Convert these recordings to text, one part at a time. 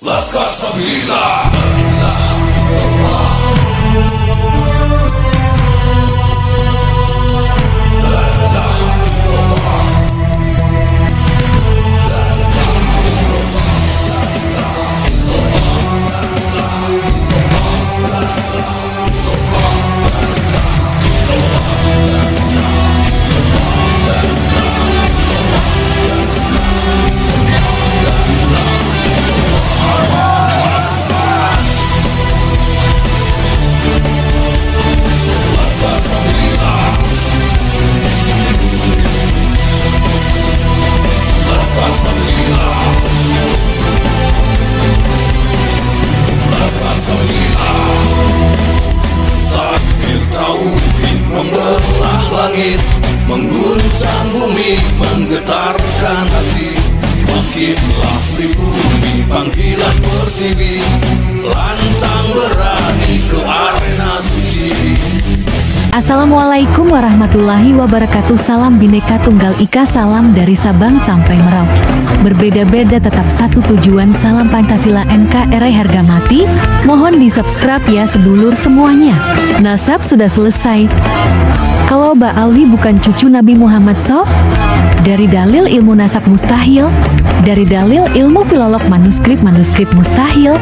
Laskar Sabila. La ilaha illallah. La ilaha illallah. La ilaha illallah. La ilaha illallah. La ilaha illallah. La ilaha illallah. La ilaha illallah. La ilaha illallah. La ilaha illallah. La ilaha Laskar Sabila. Laskar Sabila. Laskar Sabila. Takbir tauhid membelah langit, mengguncang bumi, menggetarkan hati. Makinlah pribumi panggilan pertiwi, lantang berani ke arena suci. Assalamualaikum warahmatullahi wabarakatuh. Salam Bhinneka Tunggal Ika, salam dari Sabang sampai Merauke. Berbeda-beda tetap satu tujuan, salam Pancasila NKRI harga mati. Mohon di subscribe ya sedulur semuanya. Nasab sudah selesai. Kalau Mbak Alwi bukan cucu Nabi Muhammad SAW? Dari dalil ilmu nasab mustahil. Dari dalil ilmu filolog manuskrip mustahil.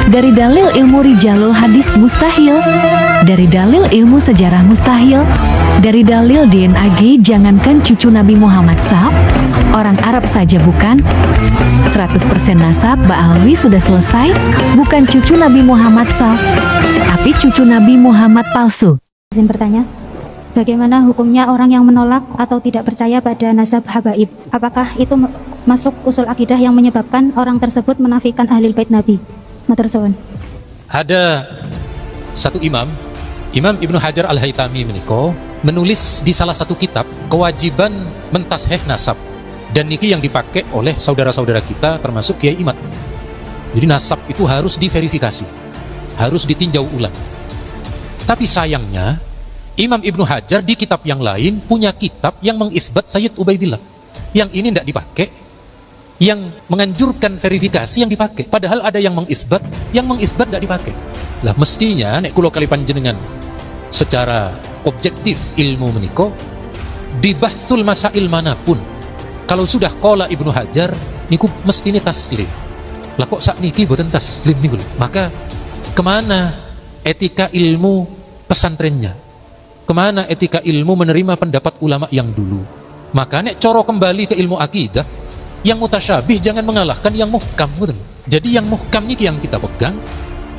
Dari dalil ilmu rijalul hadis mustahil. Dari dalil ilmu sejarah mustahil. Dari dalil DNA jangankan cucu Nabi Muhammad SAW, orang Arab saja bukan. 100% nasab Mbak Alwi sudah selesai, bukan cucu Nabi Muhammad SAW, tapi cucu Nabi Muhammad palsu. Izin bertanya, bagaimana hukumnya orang yang menolak atau tidak percaya pada nasab habaib? Apakah itu masuk usul akidah yang menyebabkan orang tersebut menafikan ahlul bait Nabi? Matur suwun. Ada satu Imam Ibnu Hajar Al-Haytami menulis di salah satu kitab kewajiban mentasheh nasab, dan niki yang dipakai oleh saudara-saudara kita termasuk Kiai Imad. Jadi nasab itu harus diverifikasi, harus ditinjau ulang. Tapi sayangnya Imam Ibnu Hajar di kitab yang lain punya kitab yang mengisbat Sayyid Ubaidillah, yang ini tidak dipakai. Yang menganjurkan verifikasi yang dipakai, padahal ada yang mengisbat tidak dipakai. Lah mestinya nek kula kali panjenengan secara objektif ilmu meniko di bahsul masail manapun, kalau sudah qala Ibnu Hajar niku mestine taslim. Lah kok sak niki boten taslim niku, maka kemana etika ilmu pesantrennya, kemana etika ilmu menerima pendapat ulama yang dulu? Maka nek coro kembali ke ilmu akidah, yang mutasyabih jangan mengalahkan yang muhkam. Jadi yang muhkam ini yang kita pegang,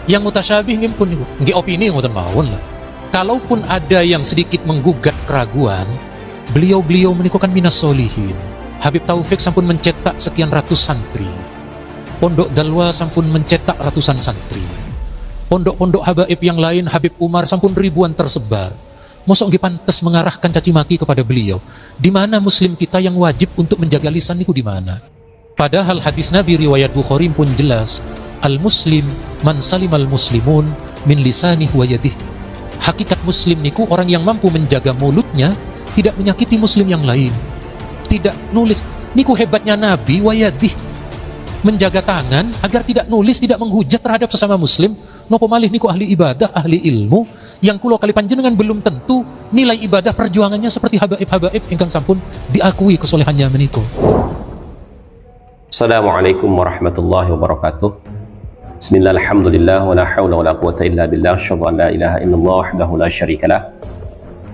yang mutasyabih ini pun nggih opini ngoten mawon lah. Kalaupun ada yang sedikit menggugat keraguan, beliau menika kan minas solihin. Habib Taufik sampun mencetak sekian ratus santri. Pondok Dalwa sampun mencetak ratusan santri. Pondok-pondok habaib yang lain, Habib Umar sampun ribuan tersebar. Mosok nggih pantes mengarahkan caci maki kepada beliau? Di mana muslim kita yang wajib untuk menjaga lisan niku di mana? Padahal hadis Nabi riwayat Bukhari pun jelas, al-muslim man salimal muslimun min lisanih wa yadih. Hakikat muslim niku orang yang mampu menjaga mulutnya, tidak menyakiti muslim yang lain. Tidak nulis, niku hebatnya Nabi wa yadih. Menjaga tangan agar tidak nulis, tidak menghujat terhadap sesama muslim. Nopo malih niku ahli ibadah, ahli ilmu, yang kulo kali panjenengan belum tentu nilai ibadah perjuangannya seperti habaib-habaib ingkang sampun diakui kesolehannya meniko. Assalamualaikum warahmatullahi wabarakatuh. Bismillah, alhamdulillah, wa la hawla wa la quwata illa billah, asyhadu an la ilaha illallah wahdahu la syarikalah,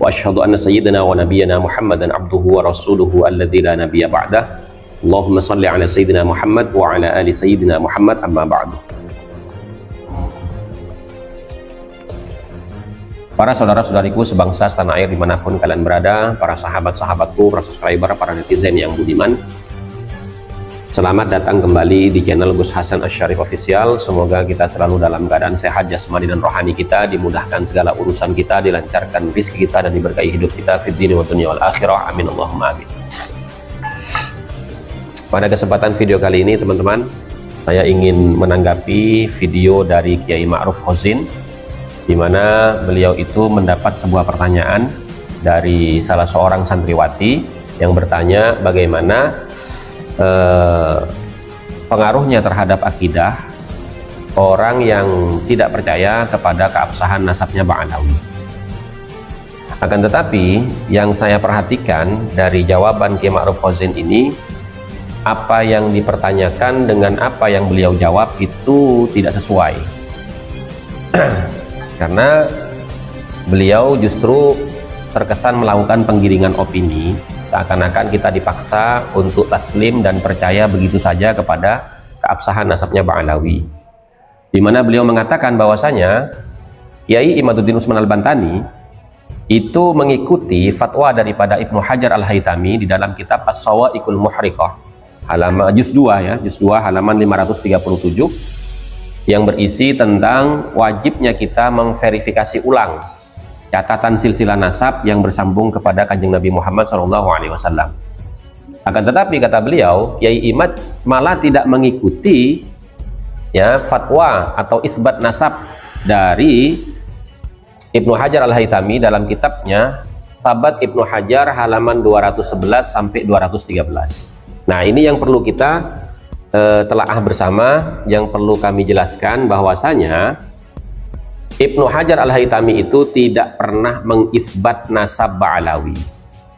wa asyhadu anna sayyidina wa nabiyyana Muhammadan abduhu wa rasuluhu alladzi la nabiyya ba'dah. Allahumma salli ala sayyidina Muhammad wa ala ali sayyidina Muhammad, amma ba'du. Para saudara-saudariku sebangsa setanah air dimanapun kalian berada, para sahabat-sahabatku, para subscriber, para netizen yang budiman, selamat datang kembali di channel Gus Hasan Asyarif Official. Semoga kita selalu dalam keadaan sehat jasmani dan rohani kita, dimudahkan segala urusan kita, dilancarkan rezeki kita, dan diberkahi hidup kita fid dini wa dunya wal akhirah. Amin Allahumma amin. Pada kesempatan video kali ini teman-teman, saya ingin menanggapi video dari Kiai Ma'ruf Khozin, di mana beliau itu mendapat sebuah pertanyaan dari salah seorang santriwati yang bertanya bagaimana pengaruhnya terhadap akidah orang yang tidak percaya kepada keabsahan nasabnya Ba'alawi. Akan tetapi yang saya perhatikan dari jawaban Kiai Ma'ruf Qasim ini, apa yang dipertanyakan dengan apa yang beliau jawab itu tidak sesuai. Karena beliau justru terkesan melakukan penggiringan opini, seakan-akan kita dipaksa untuk taslim dan percaya begitu saja kepada keabsahan nasabnya Ba'alawi, di mana beliau mengatakan bahwasanya Kiai Imaduddin Utsman Al-Bantani itu mengikuti fatwa daripada Ibnu Hajar Al-Haytami di dalam kitab As-Sawa'iqul Muhriqah, halaman juz 2 ya, juz 2 halaman 537, yang berisi tentang wajibnya kita memverifikasi ulang catatan silsilah nasab yang bersambung kepada Kanjeng Nabi Muhammad SAW. Akan tetapi kata beliau, Kiai Imad malah tidak mengikuti ya fatwa atau isbat nasab dari Ibnu Hajar Al-Haytami dalam kitabnya Sabat Ibnu Hajar halaman 211 sampai 213. Nah, ini yang perlu kita telaah bersama, yang perlu kami jelaskan bahwasanya Ibnu Hajar Al-Haytami itu tidak pernah mengisbat nasab Ba'alawi.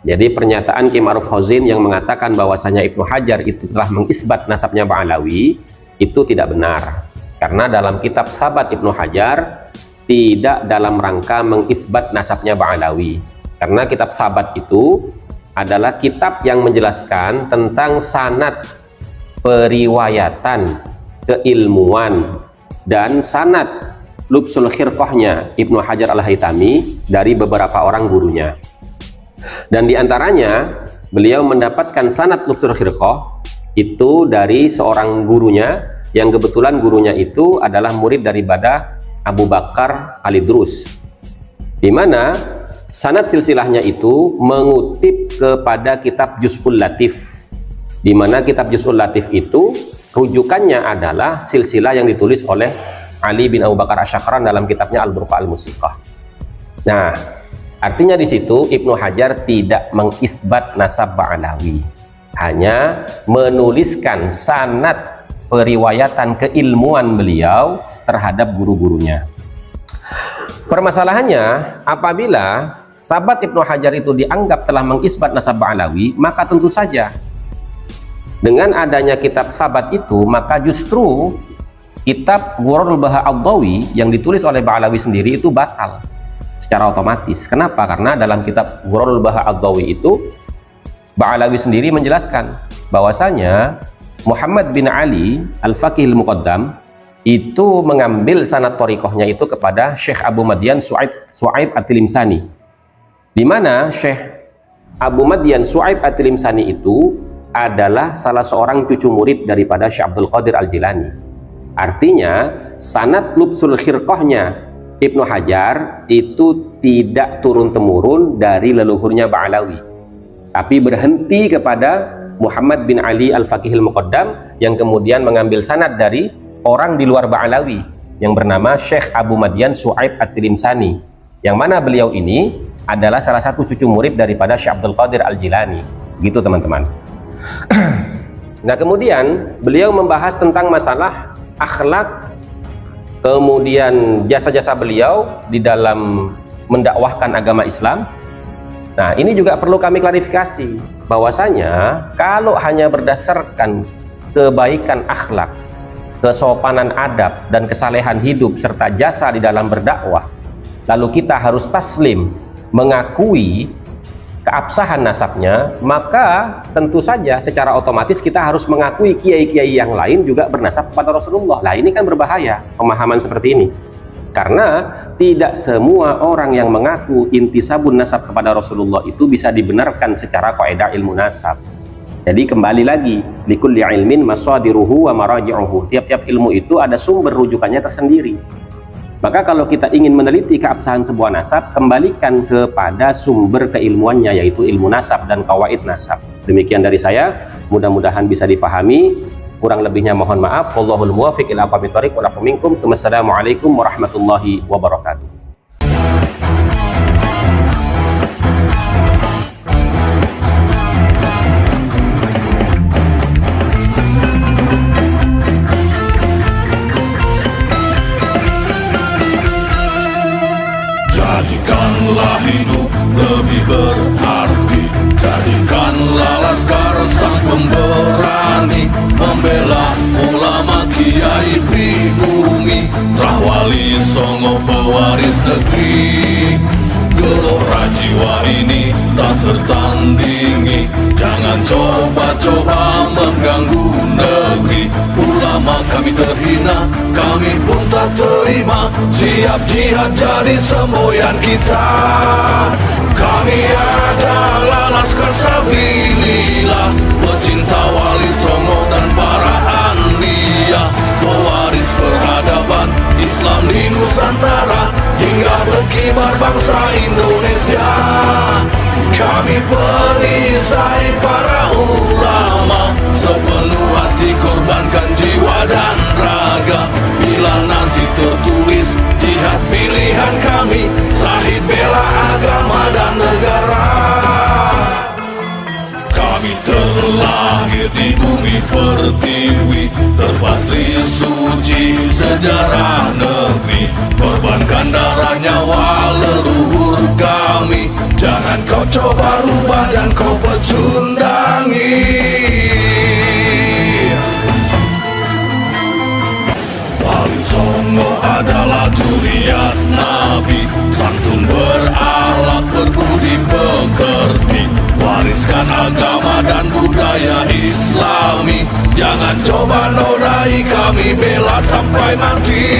Jadi pernyataan Kiai Ma'ruf Qasim yang mengatakan bahwasanya Ibnu Hajar itu telah mengisbat nasabnya Ba'alawi itu tidak benar. Karena dalam kitab Sabat Ibnu Hajar tidak dalam rangka mengisbat nasabnya Ba'alawi. Karena kitab Sabat itu adalah kitab yang menjelaskan tentang sanad periwayatan, keilmuan, dan sanad Lubsul Khirqahnya Ibnu Hajar Al-Haytami dari beberapa orang gurunya. Dan diantaranya beliau mendapatkan sanad Lubsul Khirqah itu dari seorang gurunya, yang kebetulan gurunya itu adalah murid daripada Abu Bakar Al-Idrus, di mana sanad silsilahnya itu mengutip kepada kitab Juz'ul Latif, di mana kitab Juz'ul Latif itu rujukannya adalah silsilah yang ditulis oleh Ali bin Abu Bakar Asy-Syakran dalam kitabnya Al-Burqa Al-Musiqah. Nah, artinya di situ Ibnu Hajar tidak mengisbat nasab Ba'alawi, hanya menuliskan sanad periwayatan keilmuan beliau terhadap guru-gurunya. Permasalahannya, apabila sahabat Ibnu Hajar itu dianggap telah mengisbat nasab Ba'alawi, maka tentu saja dengan adanya kitab sabat itu, maka justru kitab Ghurarul Baha Ad-Dawi yang ditulis oleh Ba'alawi sendiri itu batal secara otomatis. Kenapa? Karena dalam kitab Ghurarul Baha Ad-Dawi itu Ba'alawi sendiri menjelaskan bahwasanya Muhammad bin Ali Al-Faqih Al-Muqaddam itu mengambil sanad thariqahnya itu kepada Syekh Abu Madyan Su'aib At-Tilimsani, di mana Syekh Abu Madyan Su'aib At-Tilimsani itu adalah salah seorang cucu murid daripada Syekh Abdul Qadir Al-Jilani. Artinya sanad Lubsul Khirqahnya Ibnu Hajar itu tidak turun-temurun dari leluhurnya Ba'alawi, tapi berhenti kepada Muhammad bin Ali Al-Faqih Al-Muqaddam yang kemudian mengambil sanad dari orang di luar Ba'alawi yang bernama Syekh Abu Madyan Su'aib At-Tilimsani, yang mana beliau ini adalah salah satu cucu murid daripada Syekh Abdul Qadir Al-Jilani. Gitu teman-teman. Nah, kemudian beliau membahas tentang masalah akhlak, kemudian jasa-jasa beliau di dalam mendakwahkan agama Islam. Nah, ini juga perlu kami klarifikasi bahwasanya kalau hanya berdasarkan kebaikan akhlak, kesopanan adab, dan kesalehan hidup serta jasa di dalam berdakwah, lalu kita harus taslim mengakui keabsahan nasabnya, maka tentu saja secara otomatis kita harus mengakui kiai-kiai yang lain juga bernasab kepada Rasulullah. Nah, ini kan berbahaya pemahaman seperti ini, karena tidak semua orang yang mengaku intisabun nasab kepada Rasulullah itu bisa dibenarkan secara kaidah ilmu nasab. Jadi kembali lagi, likulli ilmin masadiruhu wa maraji'uhu, tiap-tiap ilmu itu ada sumber rujukannya tersendiri. Maka kalau kita ingin meneliti keabsahan sebuah nasab, kembalikan kepada sumber keilmuannya, yaitu ilmu nasab dan kawaid nasab. Demikian dari saya, mudah-mudahan bisa difahami. Kurang lebihnya mohon maaf. Wallahul muwaffiq ila aqwamit thoriq wa lakum minkum. Wassalamualaikum warahmatullahi wabarakatuh. Kiai pribumi, Rahwali Songo pewaris negeri. Gelora jiwa ini tak tertandingi, jangan coba-coba mengganggu negeri. Ulama kami terhina, kami pun tak terima, siap jihad jadi semboyan kita. Kami adalah Laskar Sabilillah, pecinta Wali Songo dan para anbiya, pewaris peradaban Islam di Nusantara hingga berkibar bangsa Indonesia. Kami perisai para ulama, sepenuh hati korbankan jiwa dan raga. Bila nanti tertulis jihad pilihan kami, Syahid bela agama dan negara. Kami terlahir di bumi pertiwi, terpatri suci sejarah negeri, korbankan darah nyawa leluhur kami. Jangan kau coba rubah dan kau pecundangi. Wali Songo adalah zuriat Nabi, santun berakhlak berbudi pekerti, wariskan agama dan budaya Islami. Jangan coba nodai kami, bela sampai mati.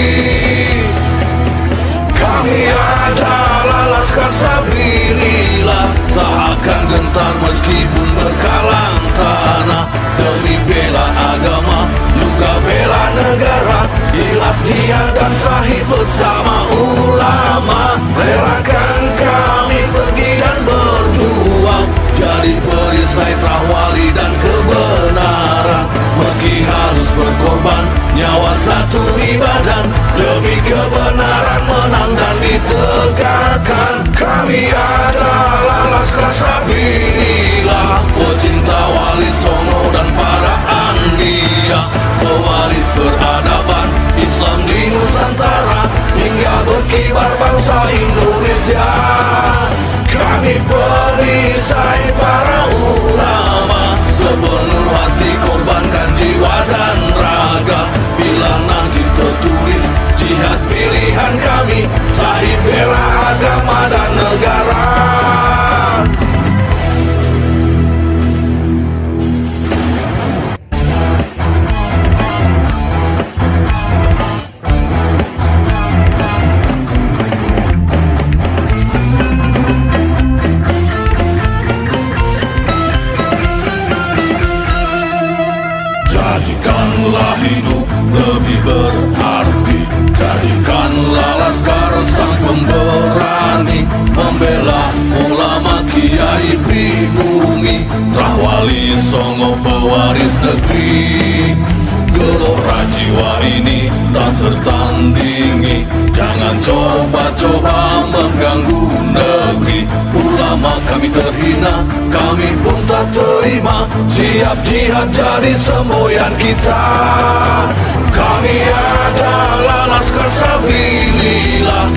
Kami adalah Laskar Sabilillah, tak akan gentar meskipun berkalang tanah. Demi bela agama, juga bela negara, ikhlas jihad dan Syahid bersama ulama. Relakan kami pergi dan berjuang, jadi perisai Rahwali dan kebenaran. Meski harus berkorban nyawa satu ibadah, demi kebenaran menang dan ditegakkan. Kami adalah Laskar Sabilillah, pecinta Wali Songo dan para anbiya, pewaris peradaban Islam di Nusantara hingga berkibar bangsa Indonesia. Kami perisai para ulama, sepenuh hati korbankan jiwa dan raga. Bila nanti tertulis jihad pilihan kami, Syahid bela agama dan negara. Jadikanlah hidup lebih berarti, jadikanlah Laskar sang pemberani, membela ulama Kiai pribumi, Rahwali Songo pewaris negeri. Gelora jiwa ini tak tertandingi, jangan coba-coba mengganggu negeri. Ulama kami terhina, kami pun tak terima, siap jihad jadi semboyan kita. Kami adalah Laskar Sabilillah,